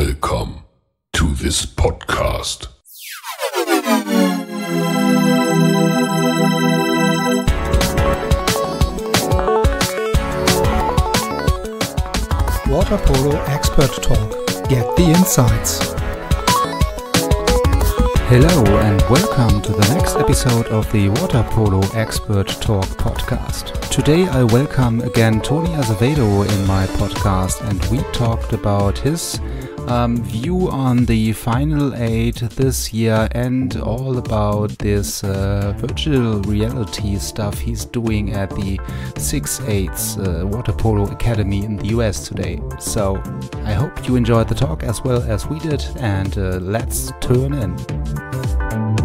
Welcome to this podcast. Water Polo Expert Talk. Get the insights. Hello and welcome to the next episode of the Water Polo Expert Talk podcast. Today I welcome again Tony Azevedo in my podcast, and we talked about his view on the Final 8 this year and all about this virtual reality stuff he's doing at the 6/8 Water Polo Academy in the US today. So I hope you enjoyed the talk as well as we did, and let's tune in.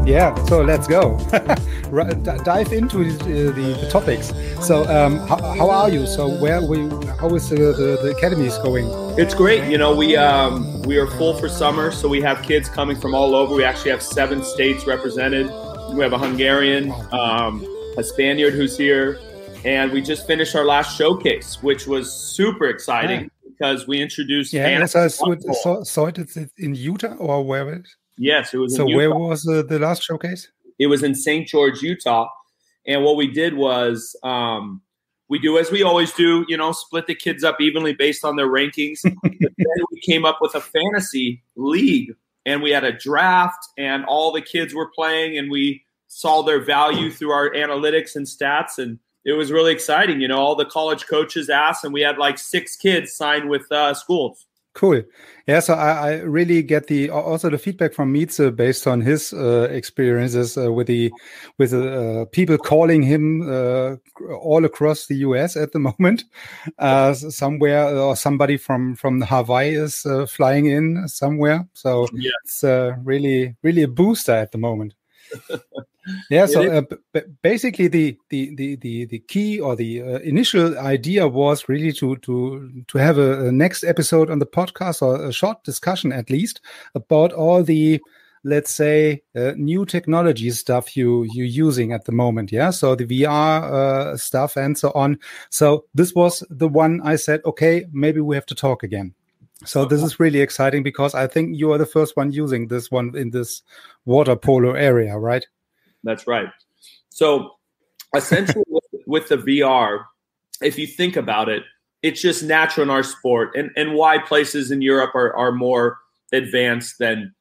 Yeah, so let's go. Dive into the topics. So, how are you? So, how is the academies going? It's great. You know, we are full for summer, so we have kids coming from all over. We actually have 7 states represented. We have a Hungarian, a Spaniard who's here, and we just finished our last showcase, which was super exciting because we introduced. Yeah, so I saw it in Utah or where? Yes, it was. So in Utah. Where was the last showcase? It was in St. George, Utah. And what we did was we do as we always do, you know, split the kids up evenly based on their rankings. But then we came up with a fantasy league, and we had a draft, and all the kids were playing, and we saw their value through our analytics and stats. And it was really exciting. You know, all the college coaches asked, and we had like 6 kids sign with schools. Cool. Yeah, so I really get also the feedback from Mietze based on his experiences with people calling him all across the US at the moment. Somewhere or somebody from Hawaii is flying in somewhere. So It's really a booster at the moment. Yeah, so basically the key or the initial idea was really to have a next episode on the podcast, or a short discussion at least, about all the, let's say, new technology stuff you're using at the moment. Yeah, so the VR stuff and so on. So this was the one I said, okay, maybe we have to talk again. So this is really exciting because I think you are the first one using this one in this water polo area, right? That's right. So essentially with the VR, if you think about it, it's just natural in our sport, and why places in Europe are more advanced than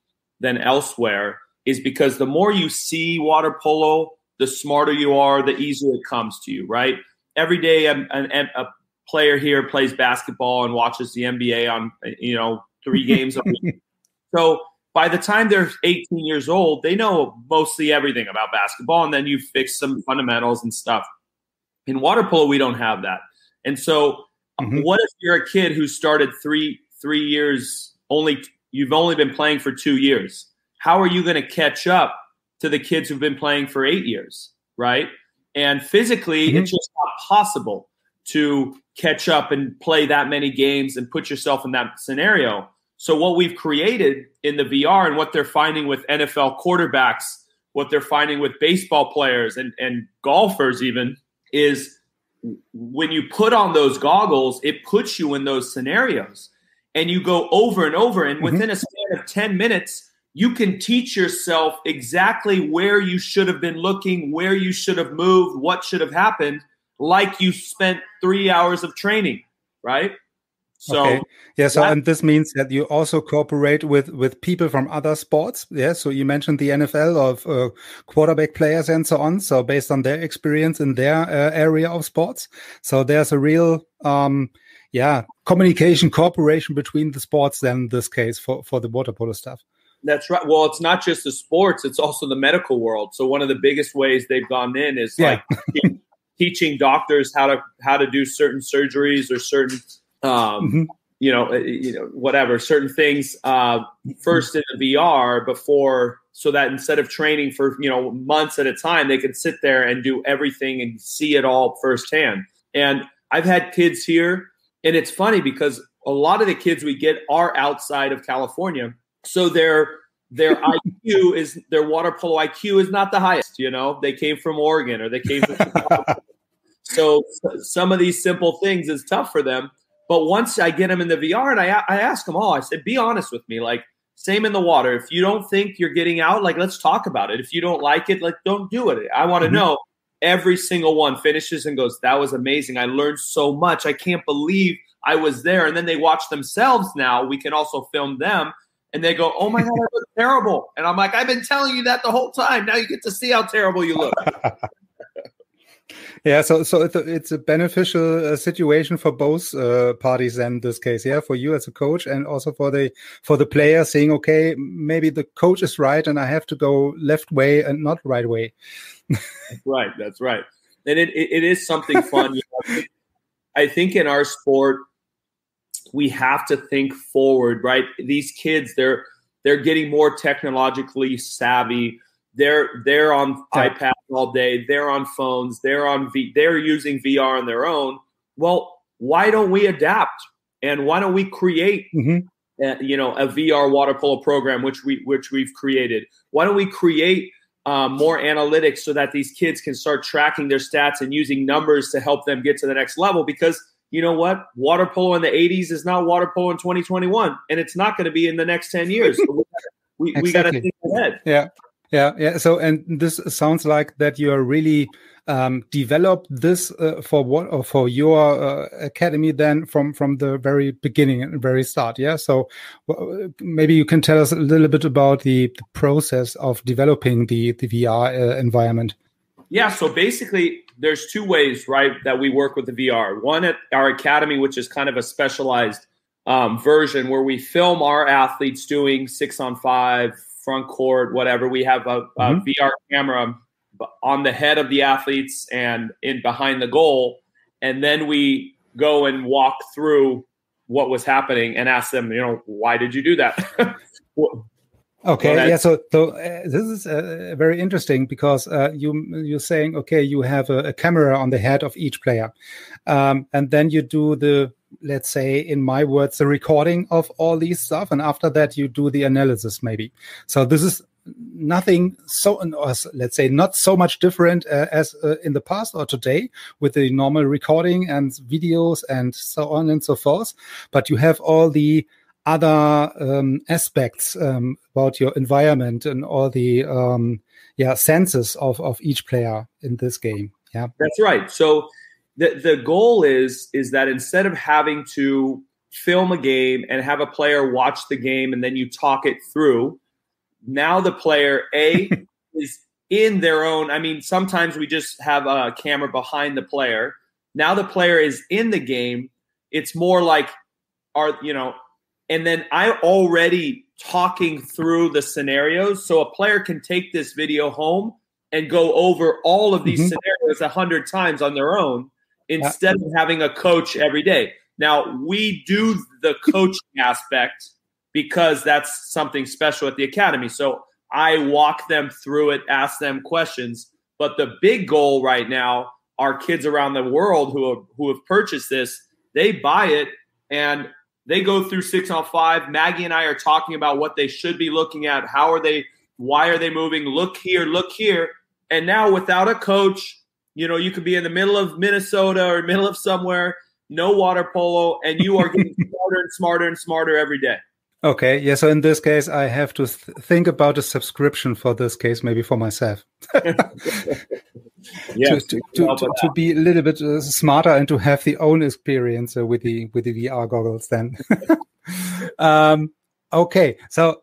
elsewhere is because the more you see water polo, the smarter you are, the easier it comes to you, right? Every day a player here plays basketball and watches the NBA on, 3 games a week. So by the time they're 18 years old, they know mostly everything about basketball, and then you fix some fundamentals and stuff. In water polo, we don't have that. And so what if you're a kid who started 3 years, you've only been playing for 2 years? How are you going to catch up to the kids who've been playing for 8 years, right? And physically, it's just not possible to catch up and play that many games and put yourself in that scenario. So what we've created in the VR and what they're finding with NFL quarterbacks, what they're finding with baseball players and golfers even, is when you put on those goggles, it puts you in those scenarios. And you go over and over. And within a span of 10 minutes, you can teach yourself exactly where you should have been looking, where you should have moved, what should have happened, like you spent 3 hours of training, right? So, okay. Yeah, so and this means that you also cooperate with people from other sports. Yeah, so you mentioned the NFL of quarterback players and so on. So based on their experience in their area of sports, so there's a real communication, cooperation between the sports. Then in this case for the water polo stuff. That's right. Well, it's not just the sports; it's also the medical world. So one of the biggest ways they've gone in is like teaching doctors how to do certain surgeries or certain. Whatever, certain things first in the VR before, so that instead of training for, months at a time, they can sit there and do everything and see it all firsthand. And I've had kids here, and it's funny because a lot of the kids we get are outside of California. So their IQ is, their water polo IQ is not the highest, they came from Oregon or they came from So some of these simple things is tough for them. But once I get them in the VR and I ask them all, I said, be honest with me. Like, same in the water. If you don't think you're getting out, like, let's talk about it. If you don't like it, like, don't do it. I want to know. Every single one finishes and goes, that was amazing. I learned so much. I can't believe I was there. And then they watch themselves now. We can also film them. And they go, oh, my God, I look terrible. And I'm like, I've been telling you that the whole time. Now you get to see how terrible you look. Yeah, so it's a beneficial situation for both parties in this case. Yeah, for you as a coach and also for the player saying, okay, maybe the coach is right and I have to go left way and not right way. That's right. And it is something fun. I think in our sport, we have to think forward, right? These kids, they're getting more technologically savvy. They're on iPads all day. They're on phones. They're using VR on their own. Well, why don't we adapt? And why don't we create, a VR water polo program, which we've created? Why don't we create more analytics so that these kids can start tracking their stats and using numbers to help them get to the next level? Because you know what? Water polo in the 80s is not water polo in 2021, and it's not going to be in the next 10 years. So we got to think ahead. Yeah. So, and this sounds like that you are really developed this for your academy then from the very beginning and very start. Yeah. So maybe you can tell us a little bit about the process of developing the VR environment. Yeah. So basically, there's two ways, right, that we work with the VR. One at our academy, which is kind of a specialized version where we film our athletes doing 6-on-5, front court, whatever. We have a VR camera on the head of the athletes and in behind the goal. And then we go and walk through what was happening and ask them, why did you do that? Okay, yeah. So this is very interesting because you're saying, okay, you have a camera on the head of each player, and then you do let's say, in my words, the recording of all these stuff, and after that you do the analysis, maybe. So this is nothing let's say, not so much different as in the past or today with the normal recording and videos and so on and so forth. But you have all the other aspects about your environment and all the senses of each player in this game. Yeah, that's right. So the goal is that instead of having to film a game and have a player watch the game and then you talk it through, now the player is in their own. I mean, sometimes we just have a camera behind the player. Now the player is in the game. It's more like and then I already talking through the scenarios. So a player can take this video home and go over all of these scenarios 100 times on their own instead of having a coach every day. Now, we do the coaching aspect because that's something special at the academy. So I walk them through it, ask them questions. But the big goal right now, our kids around the world who have purchased this, they buy it and they go through 6-on-5. Maggie and I are talking about what they should be looking at. Why are they moving? Look here. And now without a coach, you could be in the middle of Minnesota or middle of somewhere, no water polo, and you are getting smarter and smarter and smarter every day. Okay. Yeah. So in this case, I have to think about a subscription for this case, maybe for myself. Yes, to be a little bit smarter and to have the own experience with the VR goggles then. Okay, so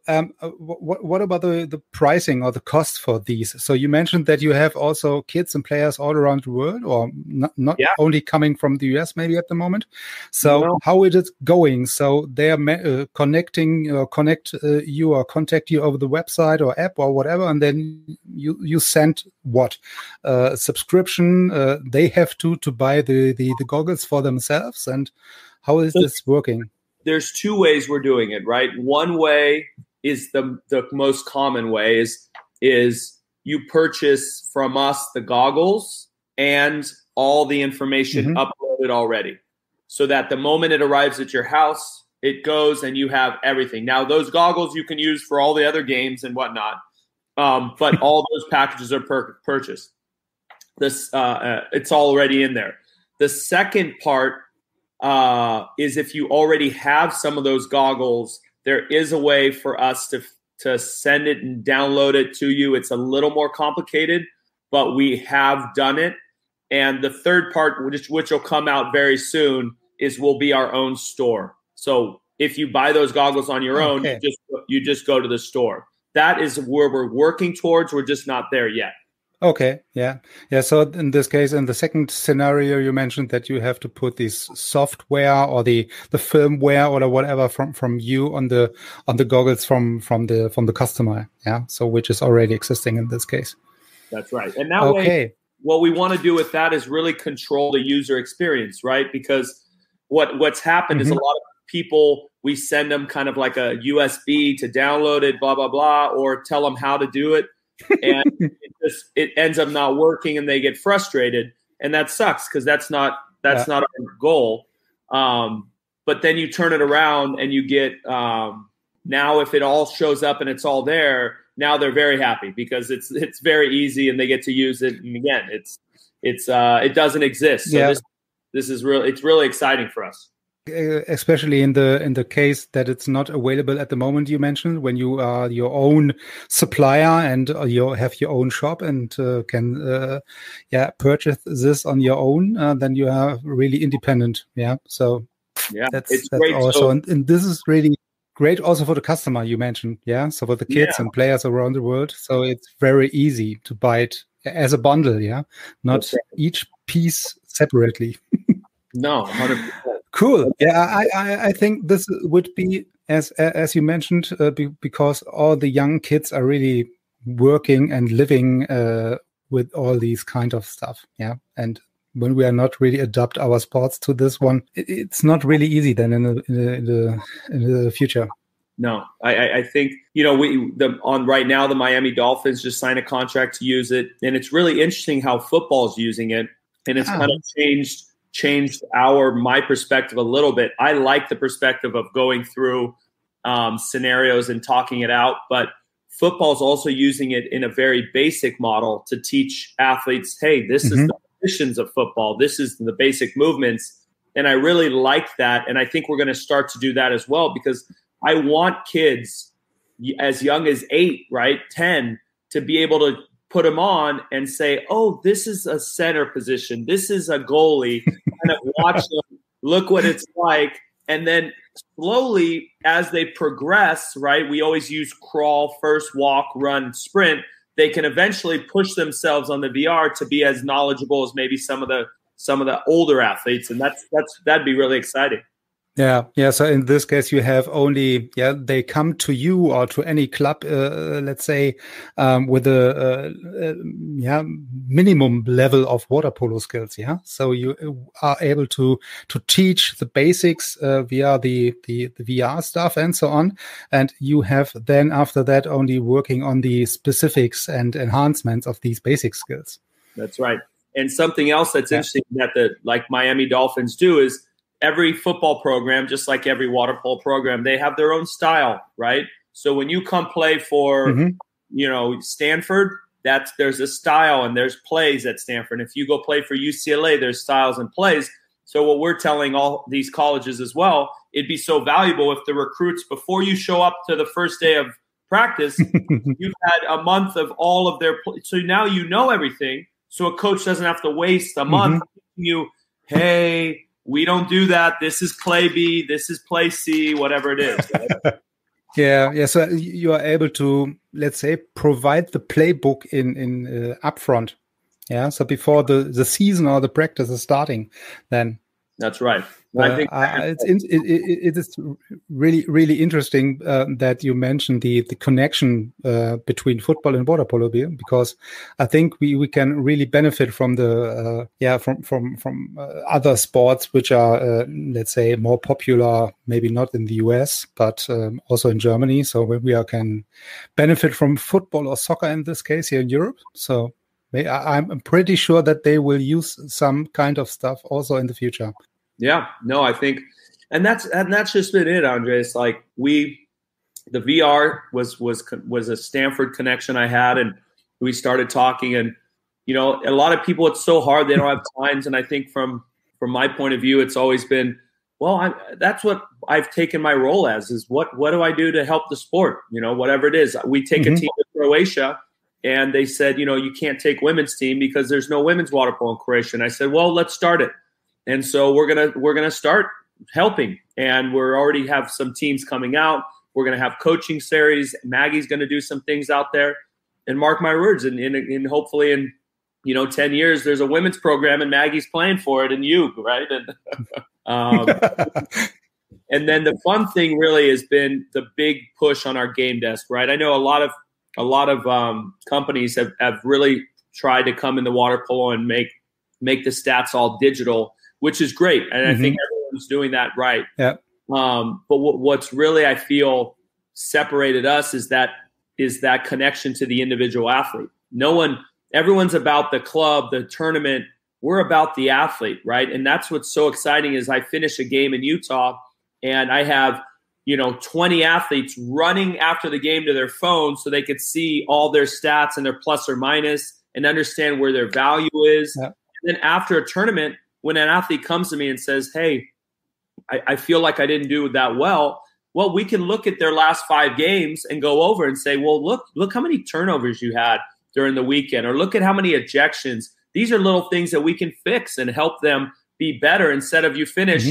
what about the pricing or the cost for these? So you mentioned that you have also kids and players all around the world, or not only coming from the US maybe at the moment. So how is it going? So they are connect you or contact you over the website or app or whatever, and then you send what subscription? They have to buy the goggles for themselves, and how is this working? There's two ways we're doing it, right? One way is the most common way is you purchase from us the goggles and all the information uploaded already, so that the moment it arrives at your house, it goes and you have everything. Now, those goggles you can use for all the other games and whatnot, but all those packages are purchased. It's already in there. The second part is if you already have some of those goggles, there is a way for us to send it and download it to you. It's a little more complicated, but we have done it. And the third part, which will come out very soon, is we'll be our own store. So if you buy those goggles on your own, you just go to the store. That is where we're working towards. We're just not there yet. Okay. Yeah. So in this case, in the second scenario, you mentioned that you have to put this software or the firmware or whatever from you on the goggles from the customer. Yeah. So which is already existing in this case. That's right. And that way, what we want to do with that is really control the user experience, right? Because what's happened is a lot of people, we send them kind of like a USB to download it, blah, blah, blah, or tell them how to do it. And it ends up not working and they get frustrated. And that sucks because that's not our goal. But then you turn it around and you get now if it all shows up and it's all there, now they're very happy because it's very easy and they get to use it. And again, it doesn't exist. So this is it's really exciting for us. Especially in the case that it's not available at the moment you mentioned, when you are your own supplier and you have your own shop and can purchase this on your own, then you are really independent. So that's great. Also and this is really great also for the customer you mentioned. So for the kids and players around the world, so it's very easy to buy it as a bundle. Not each piece separately. No, 100%. Cool. Yeah, I think this would be, as you mentioned, because all the young kids are really working and living with all these kind of stuff. And when we are not really adapt our sports to this one, it's not really easy then in the future. No, I think, right now, the Miami Dolphins just signed a contract to use it. And it's really interesting how football's using it. And it's kind of changed my perspective a little bit. I like the perspective of going through scenarios and talking it out, but football's also using it in a very basic model to teach athletes, hey, this is the positions of football. This is the basic movements. And I really like that. And I think we're going to start to do that as well, because I want kids as young as 8, right, 10, to be able to put them on and say, oh, this is a center position. This is a goalie. Kind of watch them, look what it's like. And then slowly, as they progress, right, we always use crawl, first walk, run, sprint. They can eventually push themselves on the VR to be as knowledgeable as maybe some of the older athletes. And that'd be really exciting. Yeah. So in this case, you have only, they come to you or to any club, let's say, with a minimum level of water polo skills. So you are able to teach the basics via the VR stuff and so on. And you have then after that only working on the specifics and enhancements of these basic skills. That's right. And something else that's interesting that like Miami Dolphins do is, every football program, just like every water polo program, they have their own style, right? So when you come play for, Stanford, there's a style and there's plays at Stanford. If you go play for UCLA, there's styles and plays. So what we're telling all these colleges as well, it'd be so valuable if the recruits, before you show up to the first day of practice, you've had a month of all of their so now you know everything. So a coach doesn't have to waste a month teaching you, hey, we don't do that. This is play B. This is play C, whatever it is. Right? Yeah. So you are able to, let's say, provide the playbook in upfront. Yeah. So before the season or the practice is starting, then. That's right. I think it is really, really interesting that you mentioned the connection between football and water polo, because I think we can really benefit from the from other sports which are let's say more popular, maybe not in the US but also in Germany. So we can benefit from football or soccer in this case here in Europe. So I'm pretty sure that they will use some kind of stuff also in the future. Yeah, no, I think, and that's just been it, Andre. It's like the VR was a Stanford connection I had, and we started talking, and a lot of people, it's so hard, they don't have times, and I think from my point of view, it's always been well, that's what I've taken my role as, is what do I do to help the sport? Whatever it is. We take a team to Croatia, and they said, you can't take women's team because there's no women's water polo in Croatia. And I said, well, let's start it. And so we're gonna start helping, and we're already have some teams coming out. We're gonna have coaching series. Maggie's gonna do some things out there, and mark my words, and hopefully in 10 years there's a women's program and Maggie's playing for it, and right? And and then the fun thing really has been the big push on our game desk, right? I know a lot of companies have really tried to come in the water polo and make the stats all digital, which is great, and I think everyone's doing that right. Yeah. But what's really, I feel, separated us is that connection to the individual athlete. Everyone's about the club, the tournament. We're about the athlete, right? And that's what's so exciting is I finish a game in Utah and I have, 20 athletes running after the game to their phone so they could see all their stats and their plus or minus and understand where their value is. Yeah. And then after a tournament, when an athlete comes to me and says, hey, I feel like I didn't do that well, we can look at their last 5 games and go over and say, well, look how many turnovers you had during the weekend, or look at how many ejections. These are little things that we can fix and help them be better, instead of you finish.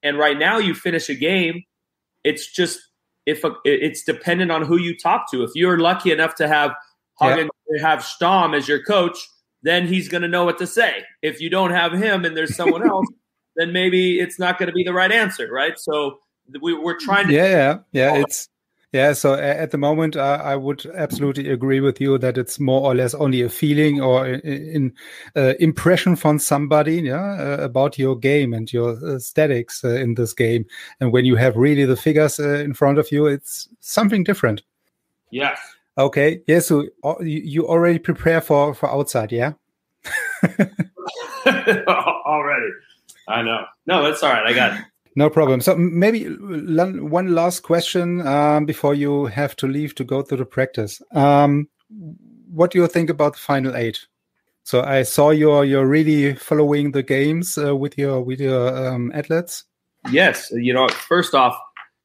And right now you finish a game. It's just, it's dependent on who you talk to. If you're lucky enough to have have Stom as your coach, then he's going to know what to say. If you don't have him and there's someone else, then maybe it's not going to be the right answer, right? So we're trying to. So at the moment, I would absolutely agree with you that it's more or less only a feeling or an impression from somebody about your game and your statics in this game. And when you have really the figures in front of you, it's something different. Yes. Okay. Yeah. So you already prepare for outside, yeah? Already. I know. No, that's all right. I got it. No problem. So maybe one last question before you have to leave to go to the practice. What do you think about the final 8? So I saw you're really following the games with your athletes. Yes. First off,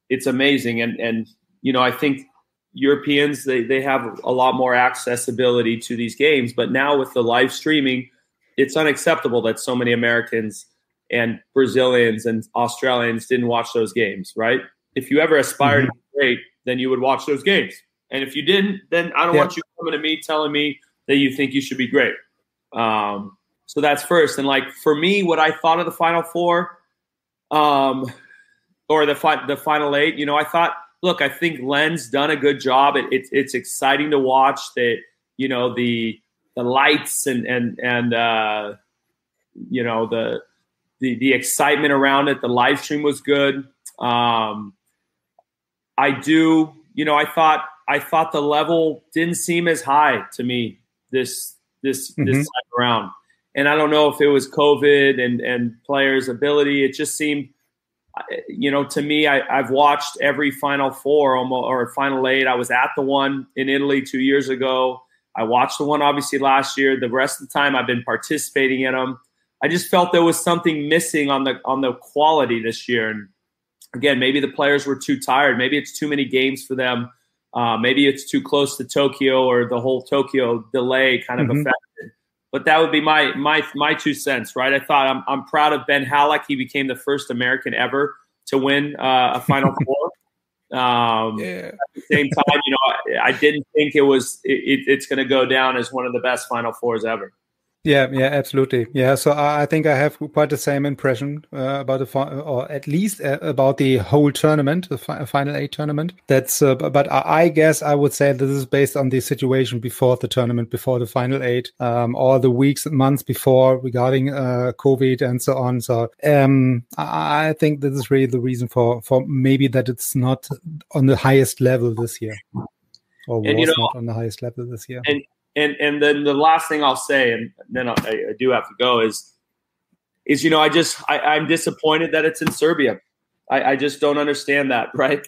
it's amazing. And I think Europeans, they have a lot more accessibility to these games. But now with the live streaming, it's unacceptable that so many Americans and Brazilians and Australians didn't watch those games, right? If you ever aspired to be great, then you would watch those games. And if you didn't, then I don't want you coming to me telling me that you think you should be great. So that's first. And for me, what I thought of the Final Four or the Final 8, I thought, look, I think Len's done a good job. It's exciting to watch the lights and the excitement around it. The live stream was good. I thought the level didn't seem as high to me this time around. And I don't know if it was COVID and players' ability. It just seemed, to me, I've watched every Final Four or Final 8. I was at the one in Italy 2 years ago. I watched the one obviously last year. The rest of the time I've been participating in them. I just felt there was something missing on the quality this year. And again, maybe the players were too tired. Maybe it's too many games for them. Maybe it's too close to Tokyo, or the whole Tokyo delay kind of affected. But that would be my 2 cents, right? I thought I'm proud of Ben Halleck. He became the first American ever to win a Final Four. At the same time, I didn't think it's going to go down as one of the best Final Fours ever. Yeah, absolutely. Yeah, so I think I have quite the same impression about or at least about the whole tournament, the Final 8 tournament. That's, but I guess I would say this is based on the situation before the tournament, before the Final 8, all the weeks and months before regarding COVID and so on. So I think this is really the reason for maybe that it's not on the highest level this year, or was not on the highest level this year. And then the last thing I'll say, and then I do have to go, is I'm disappointed that it's in Serbia. I just don't understand that, right?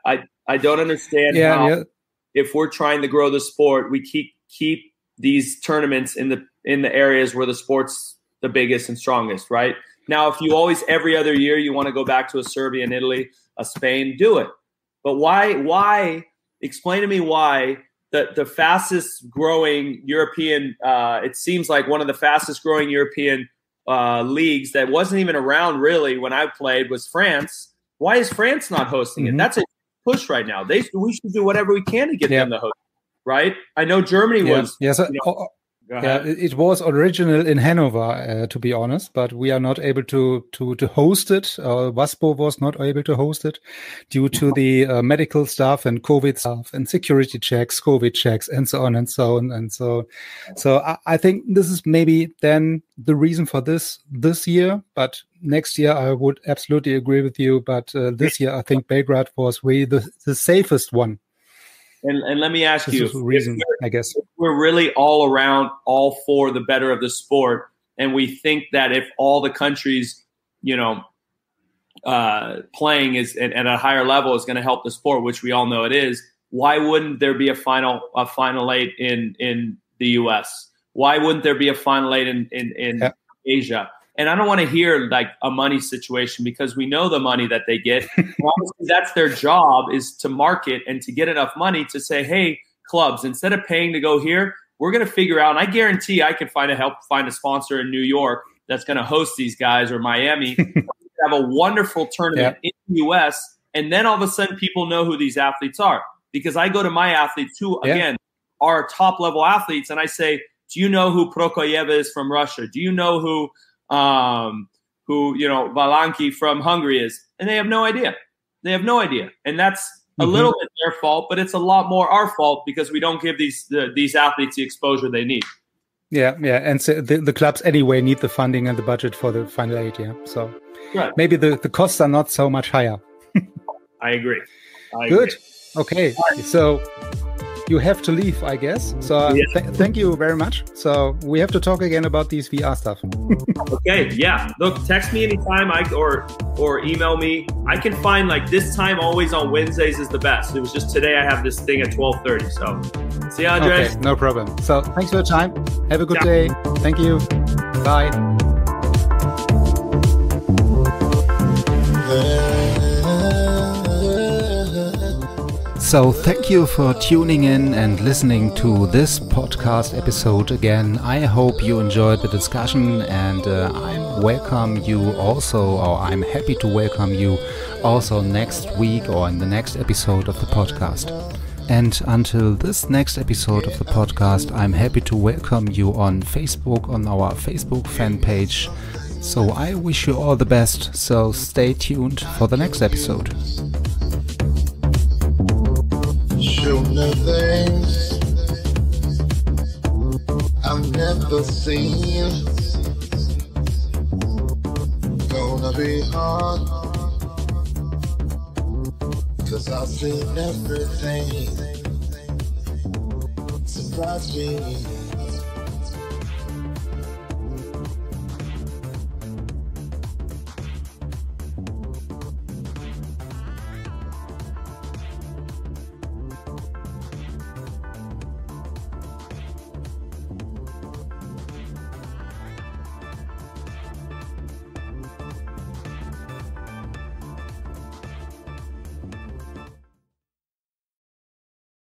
I don't understand how if we're trying to grow the sport, we keep these tournaments in the areas where the sport's the biggest and strongest, right? Now, if you always, every other year, you want to go back to a Serbia and Italy, a Spain, do it. But why, explain to me why the fastest growing European, it seems like one of the fastest growing European leagues that wasn't even around really when I played was France. Why is France not hosting it? That's a push right now. We should do whatever we can to get them to host, right? I know Germany was. Yeah, so, it was original in Hanover, to be honest, but we are not able to host it. Waspo was not able to host it due to the medical stuff and COVID stuff and security checks, COVID checks, and so on and so on. And so I think this is maybe then the reason for this year, but next year I would absolutely agree with you. But this year, I think Belgrade was really the safest one. And let me ask you, is the reason, I guess. If we're really all around, all for the better of the sport, and we think that if all the countries, playing is at a higher level is going to help the sport, which we all know it is, why wouldn't there be a final eight in the U.S.? Why wouldn't there be a final eight in Asia? And I don't want to hear like a money situation because we know the money that they get. Obviously, that's their job, is to market and to get enough money to say, hey, clubs, instead of paying to go here, we're going to figure out, and I guarantee I can find a sponsor in New York that's going to host these guys, or Miami, have a wonderful tournament in the U.S., and then all of a sudden people know who these athletes are. Because I go to my athletes who, again, are top-level athletes, and I say, do you know who Prokofiev is from Russia? Do you know who Valanki from Hungary is? And they have no idea. And that's a little bit their fault, but it's a lot more our fault because we don't give these athletes the exposure they need. Yeah. And so the clubs anyway need the funding and the budget for the Final Eight, So maybe the costs are not so much higher. I agree. Good. Okay. So you have to leave, I guess. So thank you very much. So we have to talk again about these VR stuff. Okay, yeah. Look, text me anytime or email me. I can find like this time always on Wednesdays is the best. It was just today I have this thing at 12:30. So see you, Andres. Okay, no problem. So thanks for your time. Have a good day. Thank you. Bye. So thank you for tuning in and listening to this podcast episode again. I hope you enjoyed the discussion, and I'm happy to welcome you also next week or in the next episode of the podcast. And until this next episode of the podcast, I'm happy to welcome you on Facebook, on our Facebook fan page. So I wish you all the best. So stay tuned for the next episode. Show me things I've never seen. Gonna be hard, 'cause I've seen everything. Surprise me.